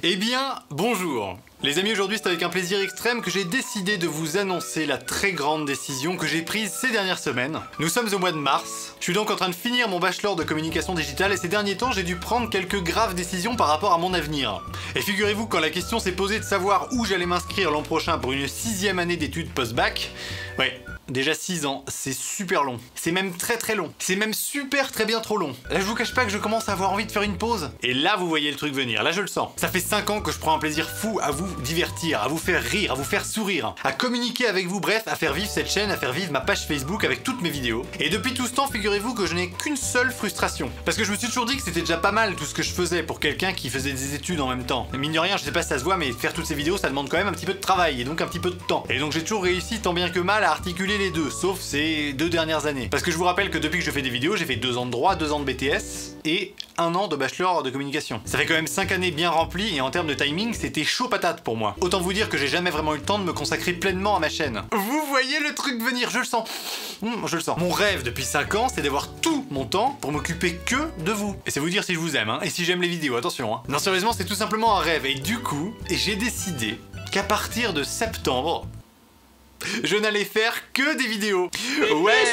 Eh bien, bonjour. Les amis, aujourd'hui c'est avec un plaisir extrême que j'ai décidé de vous annoncer la très grande décision que j'ai prise ces dernières semaines. Nous sommes au mois de mars, je suis donc en train de finir mon bachelor de communication digitale et ces derniers temps j'ai dû prendre quelques graves décisions par rapport à mon avenir. Et figurez-vous, quand la question s'est posée de savoir où j'allais m'inscrire l'an prochain pour une 6e année d'études post-bac, ouais, déjà 6 ans, c'est super long. C'est même très long. C'est même super très bien trop long. Là je vous cache pas que je commence à avoir envie de faire une pause. Et là vous voyez le truc venir, là je le sens. Ça fait 5 ans que je prends un plaisir fou à vous divertir, à vous faire rire, à vous faire sourire, à communiquer avec vous, bref, à faire vivre cette chaîne, à faire vivre ma page Facebook avec toutes mes vidéos. Et depuis tout ce temps, figurez-vous que je n'ai qu'une seule frustration. Parce que je me suis toujours dit que c'était déjà pas mal tout ce que je faisais pour quelqu'un qui faisait des études en même temps. Mais mine de rien, je sais pas si ça se voit, mais faire toutes ces vidéos ça demande quand même un petit peu de travail et donc un petit peu de temps. Et donc j'ai toujours réussi tant bien que mal à articuler les deux, sauf ces 2 dernières années. Parce que je vous rappelle que depuis que je fais des vidéos, j'ai fait 2 ans de droit, 2 ans de BTS et 1 an de bachelor de communication. Ça fait quand même 5 années bien remplies et en termes de timing, c'était chaud patate pour moi. Autant vous dire que j'ai jamais vraiment eu le temps de me consacrer pleinement à ma chaîne. Vous voyez le truc venir, je le sens. Je le sens. Mon rêve depuis 5 ans, c'est d'avoir tout mon temps pour m'occuper que de vous. Et c'est vous dire si je vous aime, hein, et si j'aime les vidéos, attention. Hein. Non, sérieusement, c'est tout simplement un rêve. Et du coup, j'ai décidé qu'à partir de septembre, je n'allais faire que des vidéos. Ouais.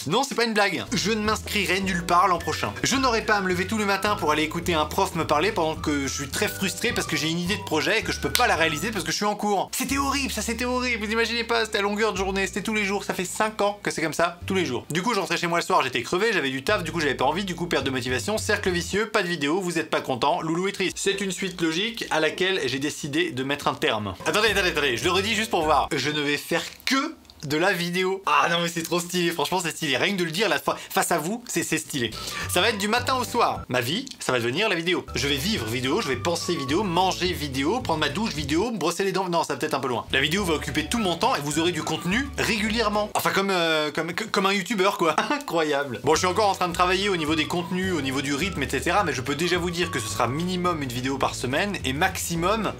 Non, c'est pas une blague. Je ne m'inscrirai nulle part l'an prochain. Je n'aurai pas à me lever tous les matins pour aller écouter un prof me parler pendant que je suis très frustré parce que j'ai une idée de projet et que je peux pas la réaliser parce que je suis en cours. C'était horrible, ça c'était horrible. Vous imaginez pas, c'était à longueur de journée, c'était tous les jours. Ça fait 5 ans que c'est comme ça, tous les jours. Du coup, je rentrais chez moi le soir, j'étais crevé, j'avais du taf, du coup j'avais pas envie, du coup perte de motivation, cercle vicieux, pas de vidéo, vous êtes pas content, Loulou est triste. C'est une suite logique à laquelle j'ai décidé de mettre un terme. Attendez, je le redis juste pour voir. Je ne vais faire que de la vidéo. Ah non mais c'est trop stylé, franchement c'est stylé. Rien que de le dire là, face à vous, c'est stylé. Ça va être du matin au soir. Ma vie, ça va devenir la vidéo. Je vais vivre vidéo, je vais penser vidéo, manger vidéo, prendre ma douche vidéo, brosser les dents. Non, ça va peut-être un peu loin. La vidéo va occuper tout mon temps et vous aurez du contenu régulièrement. Enfin comme un youtubeur quoi. Incroyable. Bon, je suis encore en train de travailler au niveau des contenus, au niveau du rythme, etc. Mais je peux déjà vous dire que ce sera minimum une vidéo par semaine et maximum...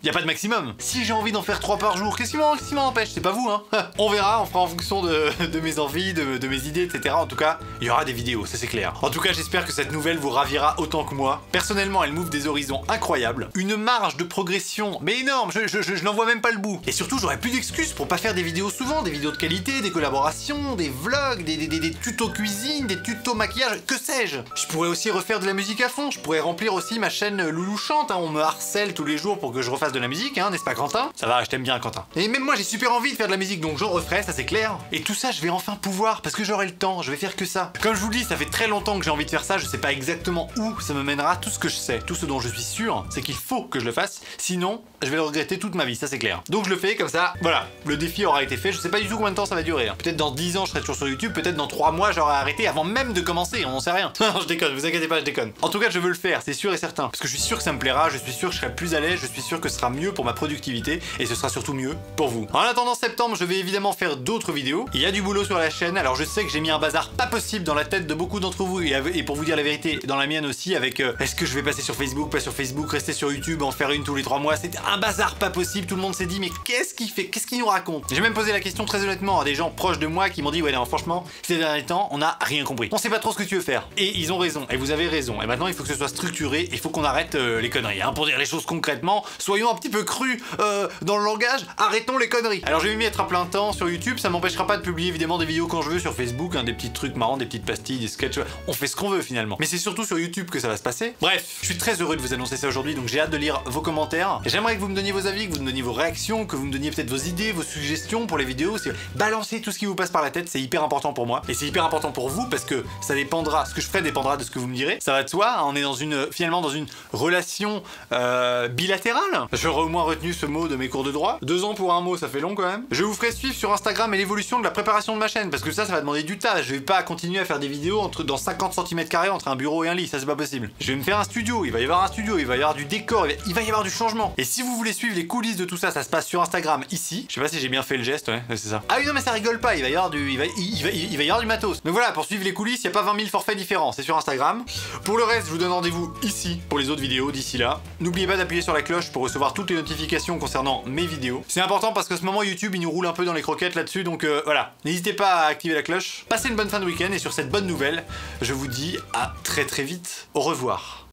Y a pas de maximum. Si j'ai envie d'en faire 3 par jour, qu'est-ce qui m'en empêche? C'est pas vous, hein. On verra, on fera en fonction de mes envies, de mes idées, etc. En tout cas, il y aura des vidéos, ça c'est clair. En tout cas, j'espère que cette nouvelle vous ravira autant que moi. Personnellement, elle m'ouvre des horizons incroyables. Une marge de progression, mais énorme, je n'en vois même pas le bout. Et surtout, j'aurai plus d'excuses pour pas faire des vidéos souvent, des vidéos de qualité, des collaborations, des vlogs, des tutos cuisine, des tutos maquillage, que sais-je. Je pourrais aussi refaire de la musique à fond, je pourrais remplir aussi ma chaîne Loulou Chante, hein. On me harcèle tous les jours pour que je refasse de la musique, hein, n'est-ce pas Quentin? Ça va, je t'aime bien Quentin. Et même moi j'ai super envie de faire de la musique, donc j'en referai, ça c'est clair. Et tout ça je vais enfin pouvoir, parce que j'aurai le temps, je vais faire que ça. Comme je vous le dis, ça fait très longtemps que j'ai envie de faire ça, je sais pas exactement où ça me mènera. Tout ce que je sais, tout ce dont je suis sûr, c'est qu'il faut que je le fasse, sinon je vais le regretter toute ma vie, ça c'est clair. Donc je le fais comme ça, voilà, le défi aura été fait, je sais pas du tout combien de temps ça va durer. Hein. Peut-être dans 10 ans je serai toujours sur YouTube, peut-être dans 3 mois j'aurai arrêté avant même de commencer, on n'en sait rien. Non, je déconne, vous inquiétez pas, je déconne. En tout cas je veux le faire, c'est sûr et certain, parce que je suis sûr que ça me plaira, je suis sûr que je serai plus à l'aise, je suis sûr que ce sera mieux pour ma productivité et ce sera surtout mieux pour vous. En attendant septembre, je vais évidemment faire d'autres vidéos. Il y a du boulot sur la chaîne, alors je sais que j'ai mis un bazar pas possible dans la tête de beaucoup d'entre vous et pour vous dire la vérité, dans la mienne aussi, avec est-ce que je vais passer sur Facebook, pas sur Facebook, rester sur YouTube, en faire une tous les 3 mois, c'est un bazar pas possible. Tout le monde s'est dit mais qu'est-ce qu'il fait, qu'est-ce qu'il nous raconte? J'ai même posé la question très honnêtement à des gens proches de moi qui m'ont dit ouais non franchement ces derniers temps on a rien compris, on sait pas trop ce que tu veux faire. Et ils ont raison, et vous avez raison, et maintenant il faut que ce soit structuré, il faut qu'on arrête les conneries, hein, pour dire les choses concrètement, soyons un petit peu crus dans le langage, arrêtons les conneries. Alors je vais m'y mettre à plein temps sur YouTube, ça m'empêchera pas de publier évidemment des vidéos quand je veux sur Facebook, hein, des petits trucs marrants, des petites pastilles, des sketchs, on fait ce qu'on veut finalement. Mais c'est surtout sur YouTube que ça va se passer. Bref, je suis très heureux de vous annoncer ça aujourd'hui, donc j'ai hâte de lire vos commentaires. J'aimerais que vous me donniez vos avis, que vous me donniez vos réactions, que vous me donniez peut-être vos idées, vos suggestions pour les vidéos. Balancez tout ce qui vous passe par la tête, c'est hyper important pour moi. Et c'est hyper important pour vous parce que ça dépendra, ce que je ferai dépendra de ce que vous me direz. Ça va de soi, hein, on est finalement dans une relation bilatérale. J'aurais au moins retenu ce mot de mes cours de droit. 2 ans pour un mot, ça fait long quand même. Je vous ferai suivre sur Instagram et l'évolution de la préparation de ma chaîne parce que ça va demander du taf. Je vais pas continuer à faire des vidéos dans 50 cm² entre un bureau et un lit, ça c'est pas possible. Je vais me faire un studio, il va y avoir un studio, il va y avoir du décor, il va y avoir du changement. Et si vous voulez suivre les coulisses de tout ça, ça se passe sur Instagram ici. Je sais pas si j'ai bien fait le geste, ouais, c'est ça. Ah oui non mais ça rigole pas, il va y avoir du matos. Donc voilà, pour suivre les coulisses, il y a pas 20 000 forfaits différents, c'est sur Instagram. Pour le reste, je vous donne rendez-vous ici pour les autres vidéos d'ici là. N'oubliez pas d'appuyer sur la cloche pour recevoir toutes les notifications concernant mes vidéos. C'est important parce qu'à ce moment YouTube il nous roule un peu dans les croquettes là-dessus, donc voilà. N'hésitez pas à activer la cloche. Passez une bonne fin de week-end et sur cette bonne nouvelle, je vous dis à très vite. Au revoir.